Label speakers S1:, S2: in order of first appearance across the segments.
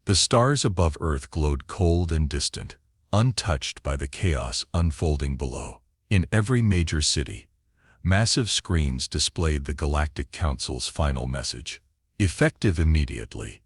S1: The stars above Earth glowed cold and distant, untouched by the chaos unfolding below. In every major city, massive screens displayed the Galactic Council's final message. Effective immediately,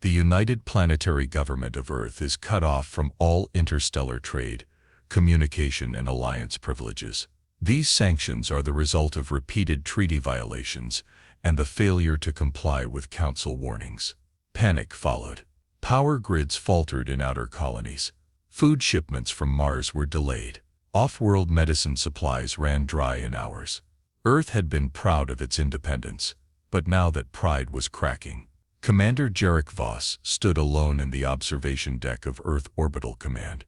S1: the United Planetary Government of Earth is cut off from all interstellar trade, communication and alliance privileges. These sanctions are the result of repeated treaty violations and the failure to comply with Council warnings. Panic followed. Power grids faltered in outer colonies. Food shipments from Mars were delayed. Off-world medicine supplies ran dry in hours. Earth had been proud of its independence, but now that pride was cracking. Commander Jarek Voss stood alone in the observation deck of Earth Orbital Command,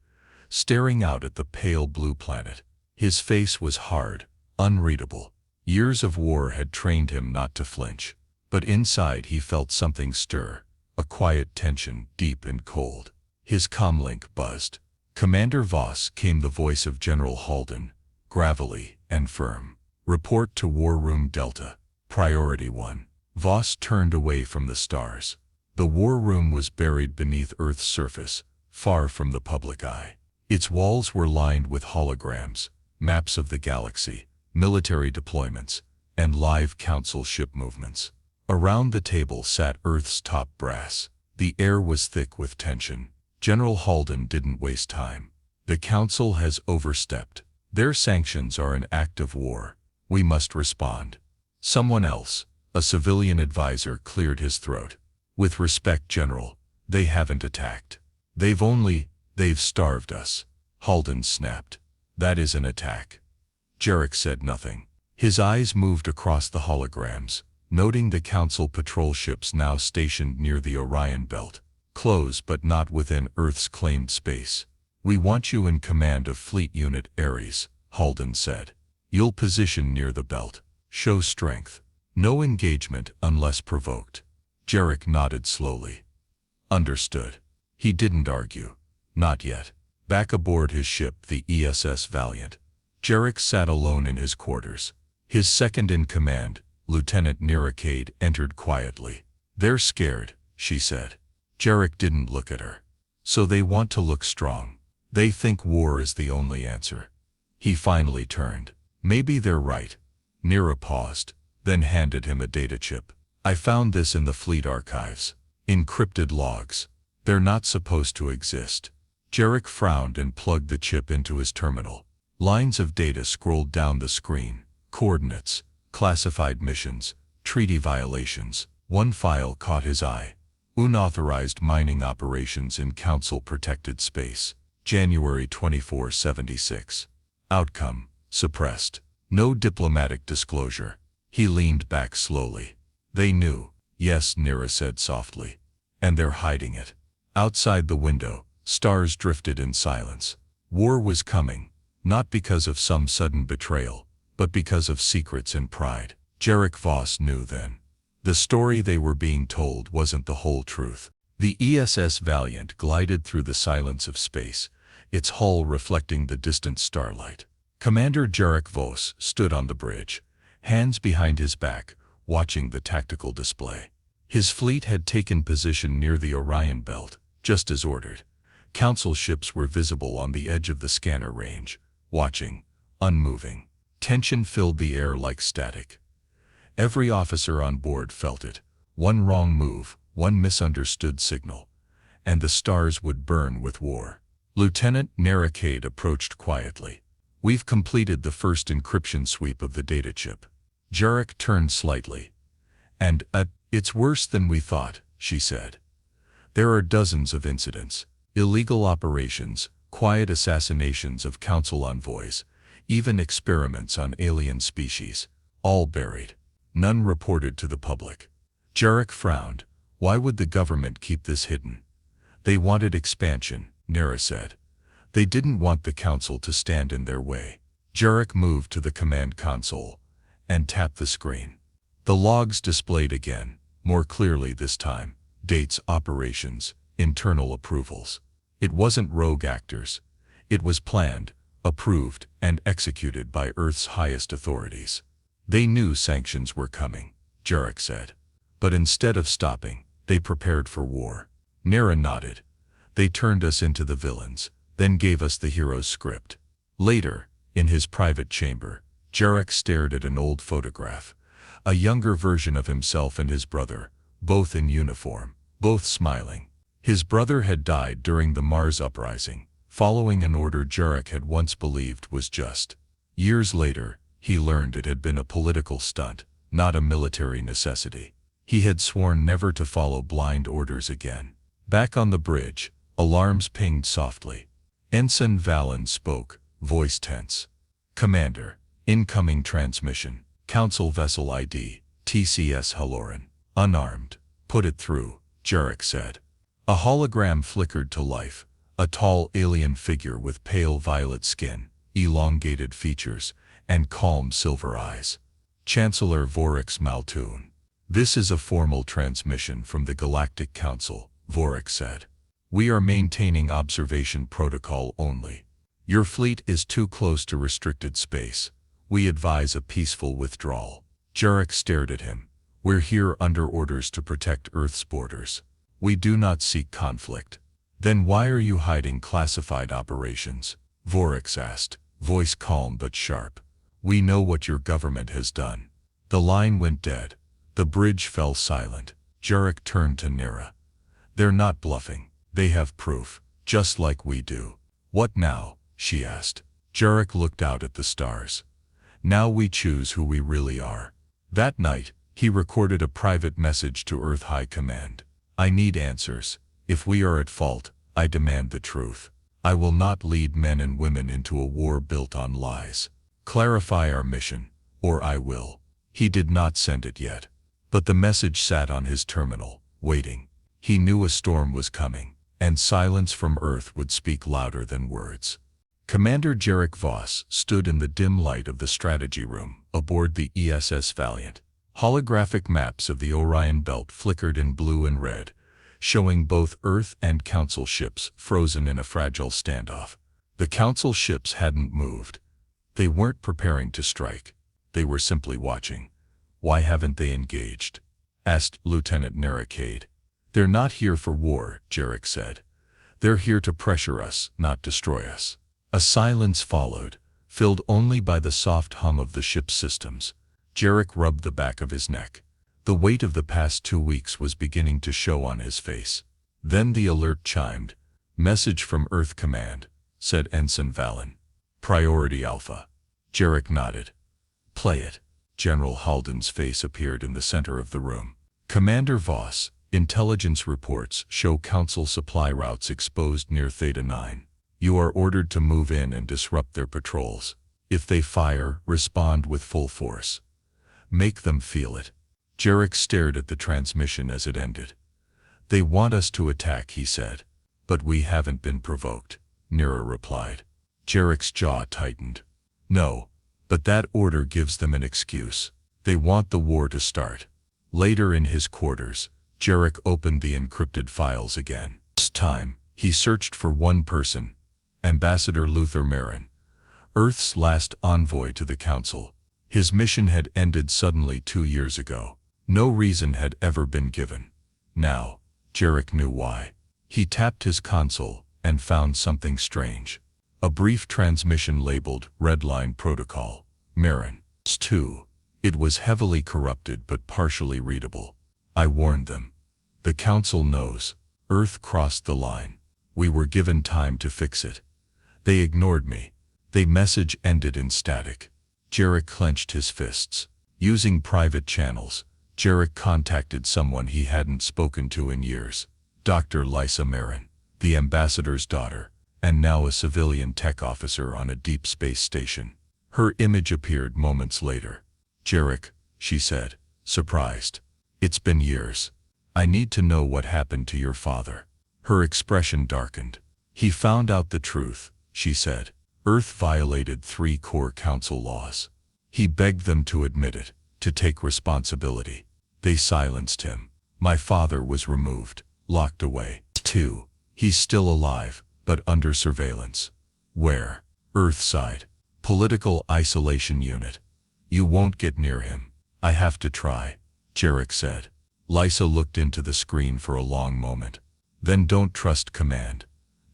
S1: staring out at the pale blue planet. His face was hard, unreadable. Years of war had trained him not to flinch, but inside he felt something stir, a quiet tension, deep and cold. His comlink buzzed. "Commander Voss," came the voice of General Halden, gravelly and firm. "Report to War Room Delta. Priority 1. Voss turned away from the stars. The war room was buried beneath Earth's surface, far from the public eye. Its walls were lined with holograms, maps of the galaxy, military deployments, and live Council ship movements. Around the table sat Earth's top brass. The air was thick with tension. General Halden didn't waste time. "The Council has overstepped. Their sanctions are an act of war. We must respond." Someone else, a civilian advisor, cleared his throat. "With respect, General, they haven't attacked. They've starved us." Halden snapped. "That is an attack." Jarek said nothing. His eyes moved across the holograms, noting the Council patrol ships now stationed near the Orion Belt. "Close but not within Earth's claimed space. We want you in command of Fleet Unit Ares," Halden said. "You'll position near the belt. Show strength. No engagement unless provoked." Jarek nodded slowly. "Understood." He didn't argue. Not yet. Back aboard his ship, the ESS Valiant, Jarek sat alone in his quarters. His second-in-command, Lieutenant Nericade, entered quietly. "They're scared," she said. Jarek didn't look at her. "So they want to look strong. They think war is the only answer." He finally turned. "Maybe they're right." Nera paused, then handed him a data chip. "I found this in the fleet archives. Encrypted logs. They're not supposed to exist." Jarek frowned and plugged the chip into his terminal. Lines of data scrolled down the screen. Coordinates, classified missions, treaty violations. One file caught his eye. Unauthorized mining operations in Council-protected space. January 2476. Outcome: suppressed. No diplomatic disclosure. He leaned back slowly. "They knew." "Yes," Nera said softly. "And they're hiding it." Outside the window, stars drifted in silence. War was coming, not because of some sudden betrayal, but because of secrets and pride. Jarek Voss knew then. The story they were being told wasn't the whole truth. The ESS Valiant glided through the silence of space, its hull reflecting the distant starlight. Commander Jarek Voss stood on the bridge, hands behind his back, watching the tactical display. His fleet had taken position near the Orion Belt, just as ordered. Council ships were visible on the edge of the scanner range, watching, unmoving. Tension filled the air like static. Every officer on board felt it. One wrong move, one misunderstood signal, and the stars would burn with war. Lieutenant Nericade approached quietly. "We've completed the first encryption sweep of the data chip." Jarek turned slightly. "And, it's worse than we thought," she said. "There are dozens of incidents. Illegal operations, quiet assassinations of Council envoys, even experiments on alien species, all buried. None reported to the public." Jarek frowned. "Why would the government keep this hidden?" "They wanted expansion," Nera said. "They didn't want the Council to stand in their way." Jarek moved to the command console and tapped the screen. The logs displayed again, more clearly this time. Dates, operations, internal approvals. It wasn't rogue actors. It was planned, approved, and executed by Earth's highest authorities. "They knew sanctions were coming," Jarek said. "But instead of stopping, they prepared for war." Nera nodded. They turned us into the villains, then gave us the hero's script. Later, in his private chamber, Jarek stared at an old photograph, a younger version of himself and his brother, both in uniform, both smiling. His brother had died during the Mars uprising, following an order Jarek had once believed was just. Years later, he learned it had been a political stunt, not a military necessity. He had sworn never to follow blind orders again. Back on the bridge, alarms pinged softly. Ensign Valen spoke, voice tense. "Commander, incoming transmission, Council Vessel ID, TCS Haloran, unarmed." "Put it through," Jarek said. A hologram flickered to life, a tall alien figure with pale violet skin, elongated features, and calm silver eyes. "Chancellor Vorix Maltoon. This is a formal transmission from the Galactic Council," Vorix said. "We are maintaining observation protocol only. Your fleet is too close to restricted space. We advise a peaceful withdrawal." Jarek stared at him. "We're here under orders to protect Earth's borders. We do not seek conflict." "Then why are you hiding classified operations?" Vorix asked, voice calm but sharp. "We know what your government has done." The line went dead. The bridge fell silent. Jarek turned to Nera. "They're not bluffing. They have proof, just like we do." "What now?" she asked. Jarek looked out at the stars. "Now we choose who we really are." That night, he recorded a private message to Earth High Command. "I need answers. If we are at fault, I demand the truth. I will not lead men and women into a war built on lies. Clarify our mission, or I will." He did not send it yet. But the message sat on his terminal, waiting. He knew a storm was coming, and silence from Earth would speak louder than words. Commander Jarek Voss stood in the dim light of the strategy room, aboard the ESS Valiant. Holographic maps of the Orion Belt flickered in blue and red, showing both Earth and Council ships frozen in a fragile standoff. The Council ships hadn't moved. They weren't preparing to strike. They were simply watching. "Why haven't they engaged?" asked Lieutenant Narration. "They're not here for war," Jarek said. "They're here to pressure us, not destroy us." A silence followed, filled only by the soft hum of the ship's systems. Jarek rubbed the back of his neck. The weight of the past 2 weeks was beginning to show on his face. Then the alert chimed. "Message from Earth Command," said Ensign Valen. "Priority Alpha." Jarek nodded. "Play it." General Halden's face appeared in the center of the room. "Commander Voss, intelligence reports show Council supply routes exposed near Theta 9. You are ordered to move in and disrupt their patrols. If they fire, respond with full force. Make them feel it." Jarek stared at the transmission as it ended. "They want us to attack," he said. "But we haven't been provoked," Nera replied. Jarek's jaw tightened. "No, but that order gives them an excuse. They want the war to start." Later in his quarters, Jarek opened the encrypted files again. This time, he searched for one person, Ambassador Luther Marin, Earth's last envoy to the Council. His mission had ended suddenly 2 years ago. No reason had ever been given. Now, Jarek knew why. He tapped his console and found something strange. A brief transmission labeled Redline Protocol. Marin. 2. It was heavily corrupted but partially readable. "I warned them. The Council knows. Earth crossed the line. We were given time to fix it. They ignored me." The message ended in static. Jarek clenched his fists. Using private channels, Jarek contacted someone he hadn't spoken to in years. Dr. Lysa Marin, the ambassador's daughter, and now a civilian tech officer on a deep space station. Her image appeared moments later. "Jarek," she said, surprised. "It's been years. I need to know what happened to your father." Her expression darkened. "He found out the truth," she said. "Earth violated 3 core Council laws. He begged them to admit it, to take responsibility. They silenced him. My father was removed, locked away. 2. He's still alive, but under surveillance." "Where?" "Earthside. Political isolation unit. You won't get near him." "I have to try," Jarek said. Lysa looked into the screen for a long moment. Then don't trust command.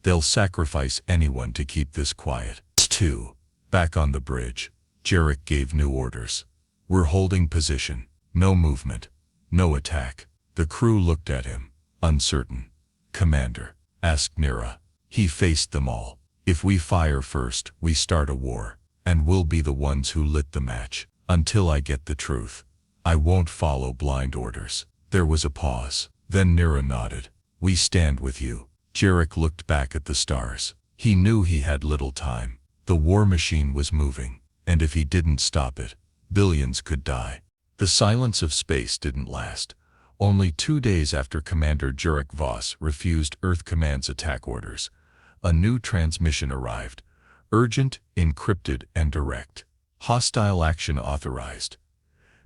S1: They'll sacrifice anyone to keep this quiet. 2. Back on the bridge, Jarek gave new orders. We're holding position. No movement. No attack. The crew looked at him, uncertain. Commander, asked Nira. He faced them all. If we fire first, we start a war, and we'll be the ones who lit the match. Until I get the truth, I won't follow blind orders. There was a pause. Then Nira nodded. We stand with you. Jarek looked back at the stars. He knew he had little time. The war machine was moving, and if he didn't stop it, billions could die. The silence of space didn't last. Only 2 days after Commander Jarek Voss refused Earth Command's attack orders, a new transmission arrived. Urgent, encrypted, and direct. Hostile action authorized.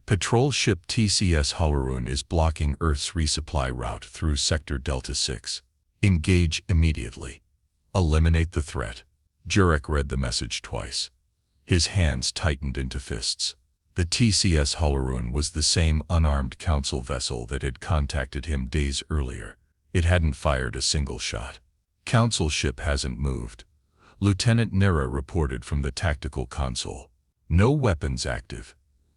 S1: Patrol ship TCS Holoron is blocking Earth's resupply route through Sector Delta 6. Engage immediately. Eliminate the threat. Jarek read the message twice. His hands tightened into fists. The TCS Holoron was the same unarmed council vessel that had contacted him days earlier. It hadn't fired a single shot. Council ship hasn't moved. Lieutenant Nira reported from the tactical console. No weapons active.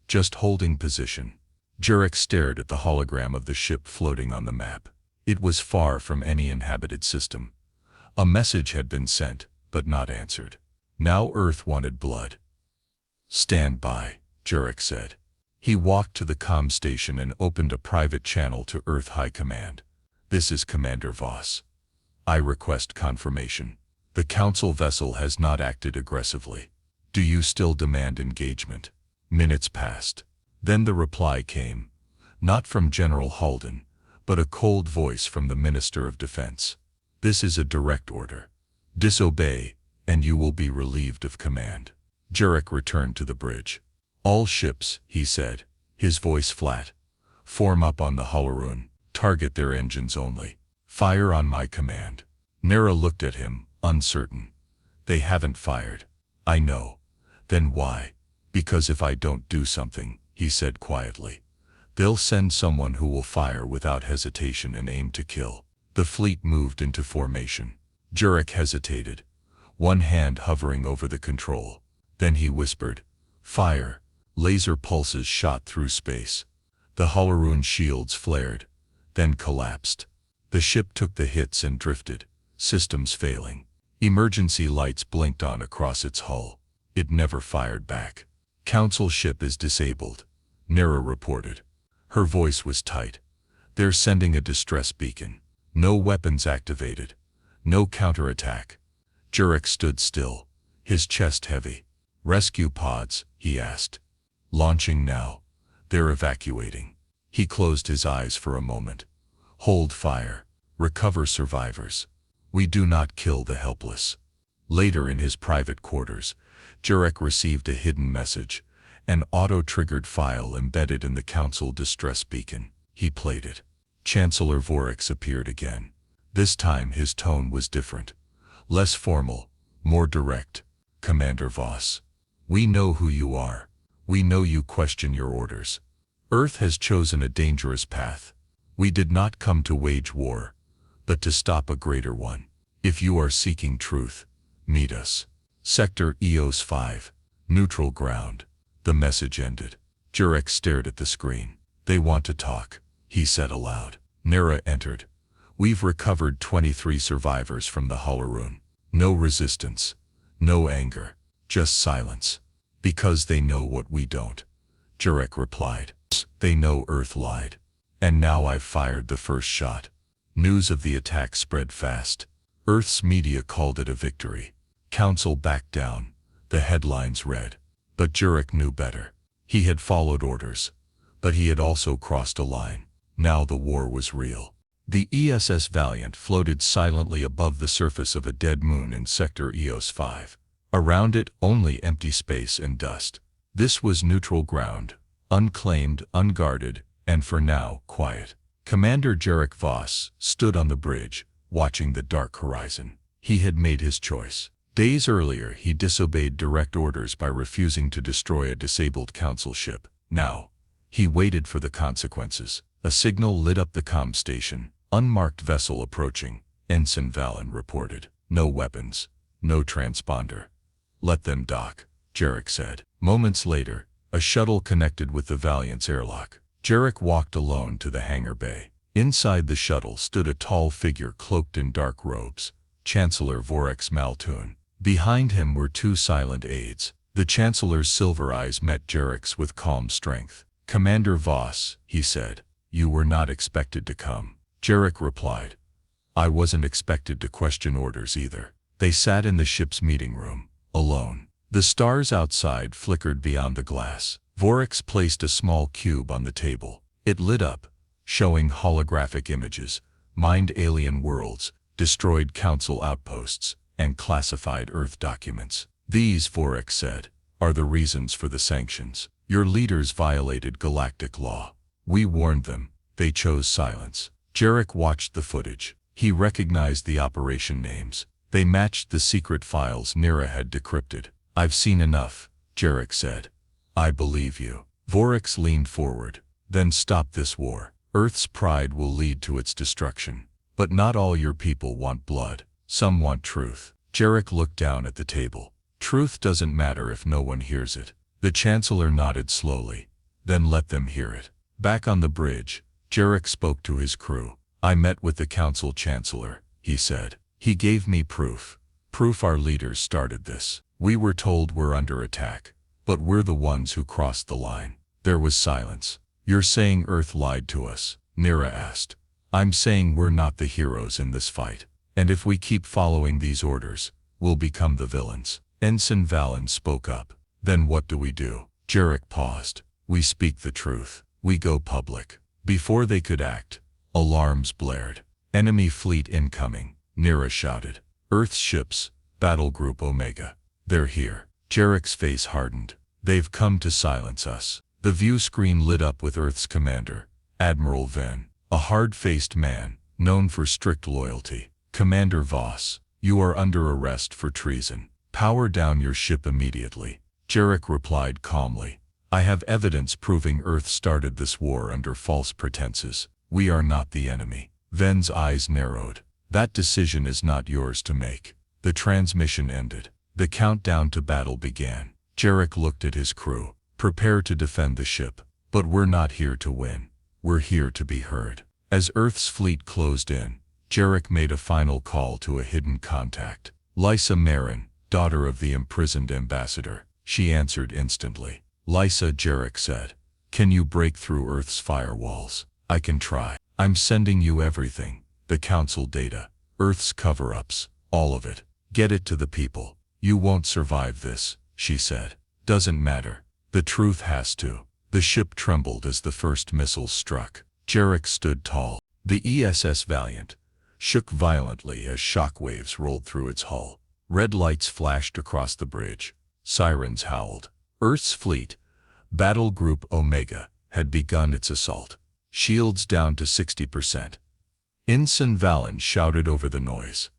S1: Just holding position. Jarek stared at the hologram of the ship floating on the map. It was far from any inhabited system. A message had been sent, but not answered. Now Earth wanted blood. Stand by, Jarek said. He walked to the comm station and opened a private channel to Earth High Command. This is Commander Voss. I request confirmation. The Council vessel has not acted aggressively. Do you still demand engagement? Minutes passed. Then the reply came. Not from General Halden, but a cold voice from the Minister of Defense. This is a direct order. Disobey, and you will be relieved of command. Jarek returned to the bridge. All ships, he said, his voice flat. Form up on the Holoron. Target their engines only. Fire on my command. Nira looked at him, uncertain. They haven't fired. I know. Then why? Because if I don't do something, he said quietly, they'll send someone who will fire without hesitation and aim to kill. The fleet moved into formation. Jarek hesitated, one hand hovering over the control. Then he whispered, fire. Laser pulses shot through space. The Holoron shields flared, then collapsed. The ship took the hits and drifted, systems failing. Emergency lights blinked on across its hull. It never fired back. Council ship is disabled, Nira reported. Her voice was tight. They're sending a distress beacon. No weapons activated. No counterattack. Jarek stood still, his chest heavy. Rescue pods, he asked. Launching now. They're evacuating. He closed his eyes for a moment. Hold fire. Recover survivors. We do not kill the helpless. Later in his private quarters, Jarek received a hidden message, an auto-triggered file embedded in the Council distress beacon. He played it. Chancellor Vorix appeared again. This time his tone was different. Less formal, more direct. Commander Voss. We know who you are. We know you question your orders. Earth has chosen a dangerous path. We did not come to wage war, but to stop a greater one. If you are seeking truth, meet us. Sector EOS 5. Neutral ground. The message ended. Jarek stared at the screen. They want to talk, he said aloud. Nira entered. We've recovered 23 survivors from the Holoron. No resistance. No anger. Just silence. Because they know what we don't. Jarek replied. They know Earth lied. And now I've fired the first shot. News of the attack spread fast. Earth's media called it a victory. Council backed down. The headlines read. But Jarek knew better. He had followed orders. But he had also crossed a line. Now the war was real. The ESS Valiant floated silently above the surface of a dead moon in Sector EOS 5. Around it only empty space and dust. This was neutral ground, unclaimed, unguarded, and for now, quiet. Commander Jarek Voss stood on the bridge, watching the dark horizon. He had made his choice. Days earlier he disobeyed direct orders by refusing to destroy a disabled council ship. Now, he waited for the consequences. A signal lit up the comm station. Unmarked vessel approaching, Ensign Valen reported. No weapons, no transponder. Let them dock, Jarek said. Moments later, a shuttle connected with the Valiant's airlock. Jarek walked alone to the hangar bay. Inside the shuttle stood a tall figure cloaked in dark robes, Chancellor Vorex Maltoon. Behind him were two silent aides. The Chancellor's silver eyes met Jarek's with calm strength. Commander Voss, he said, you were not expected to come. Jarek replied, I wasn't expected to question orders either. They sat in the ship's meeting room, alone. The stars outside flickered beyond the glass. Vorex placed a small cube on the table. It lit up, showing holographic images, mined alien worlds, destroyed council outposts, and classified Earth documents. These, Vorex said, are the reasons for the sanctions. Your leaders violated galactic law. We warned them. They chose silence. Jarek watched the footage. He recognized the operation names. They matched the secret files Nira had decrypted. I've seen enough, Jarek said. I believe you. Vorex leaned forward. Then stop this war. Earth's pride will lead to its destruction. But not all your people want blood. Some want truth. Jarek looked down at the table. Truth doesn't matter if no one hears it. The Chancellor nodded slowly. Then let them hear it. Back on the bridge, Jarek spoke to his crew. I met with the Council Chancellor, he said. He gave me proof. Proof our leaders started this. We were told we're under attack. But we're the ones who crossed the line. There was silence. You're saying Earth lied to us? Nira asked. I'm saying we're not the heroes in this fight. And if we keep following these orders, we'll become the villains. Ensign Valen spoke up. Then what do we do? Jarek paused. We speak the truth. We go public. Before they could act, alarms blared. Enemy fleet incoming, Nira shouted. Earth's ships, Battle Group Omega. They're here. Jarek's face hardened. They've come to silence us. The view screen lit up with Earth's commander, Admiral Venn, a hard-faced man, known for strict loyalty. Commander Voss, you are under arrest for treason. Power down your ship immediately. Jarek replied calmly. I have evidence proving Earth started this war under false pretenses. We are not the enemy. Venn's eyes narrowed. That decision is not yours to make. The transmission ended. The countdown to battle began. Jarek looked at his crew. Prepare to defend the ship. But we're not here to win. We're here to be heard. As Earth's fleet closed in, Jarek made a final call to a hidden contact. Lysa Marin, daughter of the imprisoned ambassador. She answered instantly. Lysa, Jarek said. Can you break through Earth's firewalls? I can try. I'm sending you everything. The council data. Earth's cover-ups. All of it. Get it to the people. You won't survive this, she said. Doesn't matter. The truth has to. The ship trembled as the first missiles struck. Jarek stood tall. The ESS Valiant shook violently as shock waves rolled through its hull. Red lights flashed across the bridge. Sirens howled. Earth's fleet, Battle Group Omega, had begun its assault. Shields down to 60%. Ensign Valen shouted over the noise.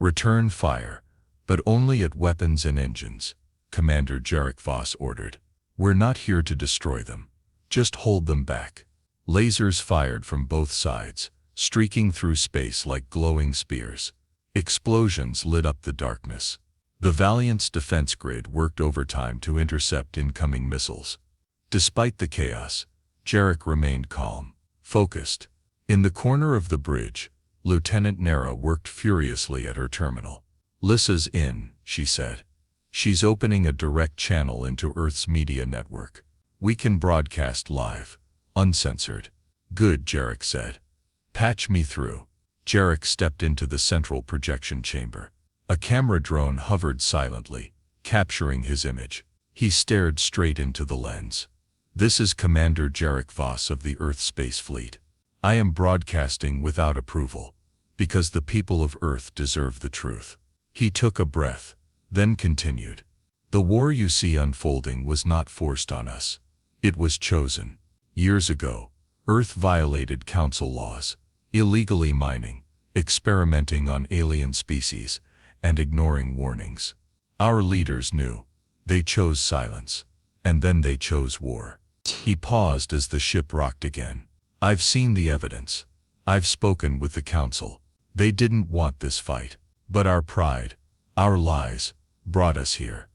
S1: Return fire, but only at weapons and engines, Commander Jarek Voss ordered. We're not here to destroy them. Just hold them back. Lasers fired from both sides, streaking through space like glowing spears. Explosions lit up the darkness. The Valiant's defense grid worked overtime to intercept incoming missiles. Despite the chaos, Jarek remained calm, focused. In the corner of the bridge, Lieutenant Nara worked furiously at her terminal. Lysa's in, she said. She's opening a direct channel into Earth's media network. We can broadcast live, uncensored. Good, Jarek said. Patch me through. Jarek stepped into the central projection chamber. A camera drone hovered silently, capturing his image. He stared straight into the lens. This is Commander Jarek Voss of the Earth Space Fleet. I am broadcasting without approval, because the people of Earth deserve the truth. He took a breath, then continued. The war you see unfolding was not forced on us. It was chosen. Years ago, Earth violated council laws, illegally mining, experimenting on alien species, and ignoring warnings. Our leaders knew. They chose silence. And then they chose war. He paused as the ship rocked again. I've seen the evidence. I've spoken with the council. They didn't want this fight. But our pride, our lies, brought us here.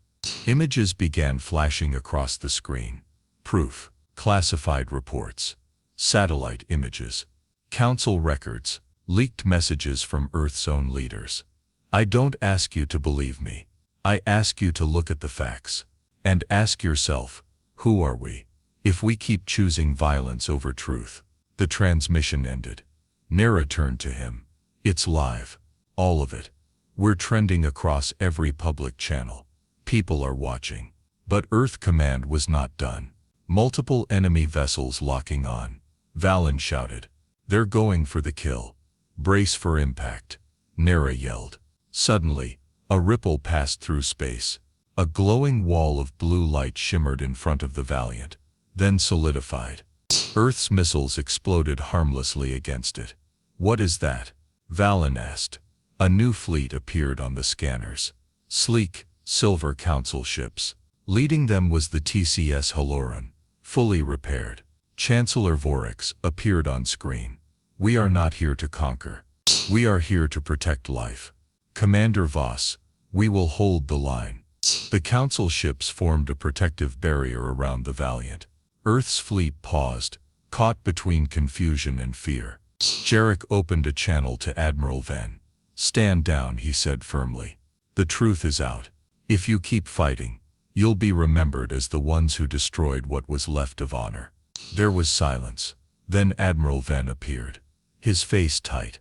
S1: Images began flashing across the screen. Proof, classified reports, satellite images, council records, leaked messages from Earth's own leaders. I don't ask you to believe me. I ask you to look at the facts. And ask yourself, who are we? If we keep choosing violence over truth. The transmission ended. Nera turned to him. It's live. All of it. We're trending across every public channel. People are watching. But Earth Command was not done. Multiple enemy vessels locking on. Valen shouted. They're going for the kill. Brace for impact. Nera yelled. Suddenly, a ripple passed through space. A glowing wall of blue light shimmered in front of the Valiant, then solidified. Earth's missiles exploded harmlessly against it. What is that? Valen asked. A new fleet appeared on the scanners. Sleek, silver council ships. Leading them was the TCS Haloran, fully repaired. Chancellor Vorax appeared on screen. We are not here to conquer. We are here to protect life. Commander Voss, we will hold the line. The council ships formed a protective barrier around the Valiant. Earth's fleet paused, caught between confusion and fear. Jarek opened a channel to Admiral Ven. Stand down, he said firmly. The truth is out. If you keep fighting, you'll be remembered as the ones who destroyed what was left of honor. There was silence. Then Admiral Ven appeared. His face tight.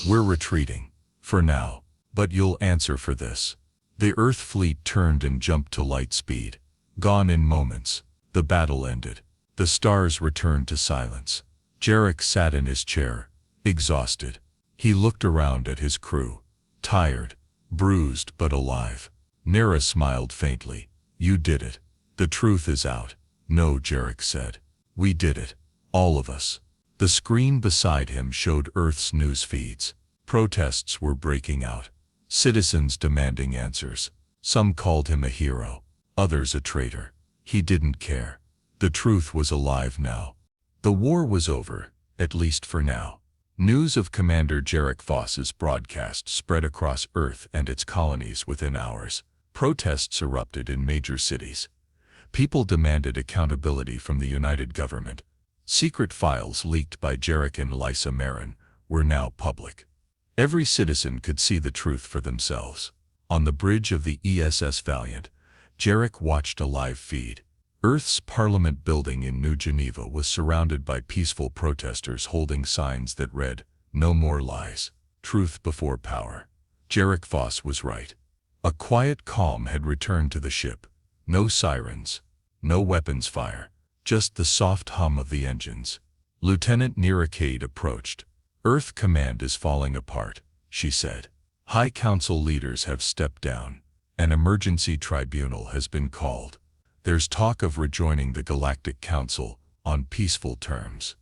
S1: We're retreating. For now. But you'll answer for this. The Earth fleet turned and jumped to light speed. Gone in moments. The battle ended. The stars returned to silence. Jarek sat in his chair, exhausted. He looked around at his crew. Tired, bruised but alive. Nera smiled faintly. You did it. The truth is out. No, Jarek said. We did it. All of us. The screen beside him showed Earth's news feeds. Protests were breaking out. Citizens demanding answers. Some called him a hero, others a traitor. He didn't care. The truth was alive now. The war was over, at least for now. News of Commander Jarek Voss's broadcast spread across Earth and its colonies within hours. Protests erupted in major cities. People demanded accountability from the United Government. Secret files leaked by Jarek and Lysa Marin were now public. Every citizen could see the truth for themselves. On the bridge of the ESS Valiant, Jarek watched a live feed. Earth's Parliament building in New Geneva was surrounded by peaceful protesters holding signs that read, "No more lies. Truth before power." Jarek Voss was right. A quiet calm had returned to the ship. No sirens, no weapons fire, just the soft hum of the engines. Lieutenant Nericade approached. Earth Command is falling apart, she said. High Council leaders have stepped down. An emergency tribunal has been called. There's talk of rejoining the Galactic Council on peaceful terms.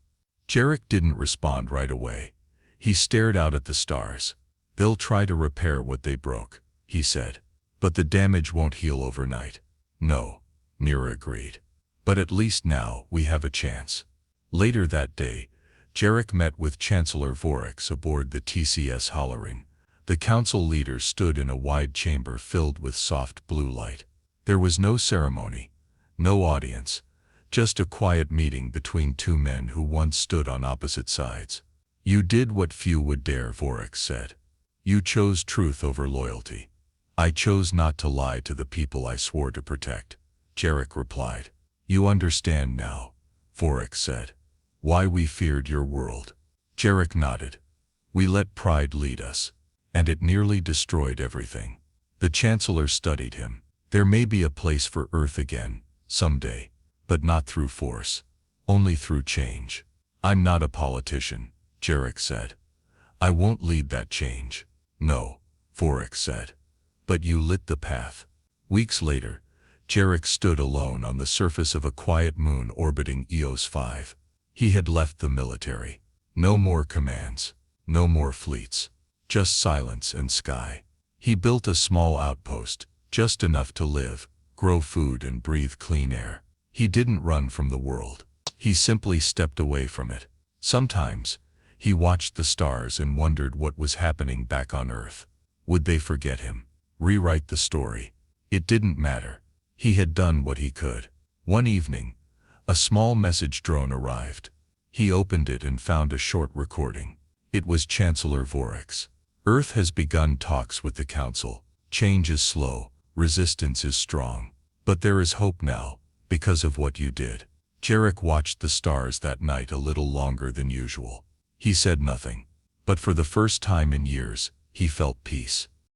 S1: Jarek didn't respond right away. He stared out at the stars. They'll try to repair what they broke, he said. But the damage won't heal overnight. No, Nera agreed. But at least now we have a chance. Later that day, Jarek met with Chancellor Vorax aboard the TCS Haloran. The council leaders stood in a wide chamber filled with soft blue light. There was no ceremony, no audience, just a quiet meeting between two men who once stood on opposite sides. You did what few would dare, Vorax said. You chose truth over loyalty. I chose not to lie to the people I swore to protect, Jarek replied. You understand now, Vorax said. Why we feared your world. Jarek nodded. We let pride lead us, and it nearly destroyed everything. The Chancellor studied him. There may be a place for Earth again, someday, but not through force, only through change. I'm not a politician, Jarek said. I won't lead that change. No, Vorax said. But you lit the path. Weeks later, Jarek stood alone on the surface of a quiet moon orbiting Eos 5. He had left the military. No more commands, no more fleets, just silence and sky. He built a small outpost, just enough to live, grow food and breathe clean air. He didn't run from the world. He simply stepped away from it. Sometimes, He watched the stars and wondered what was happening back on Earth. Would they forget him? Rewrite the story? It didn't matter. He had done what he could. One evening, a small message drone arrived. He opened it and found a short recording. It was Chancellor Vorix. Earth has begun talks with the Council. Change is slow, resistance is strong. But there is hope now, because of what you did. Jarek watched the stars that night a little longer than usual. He said nothing. But for the first time in years, he felt peace.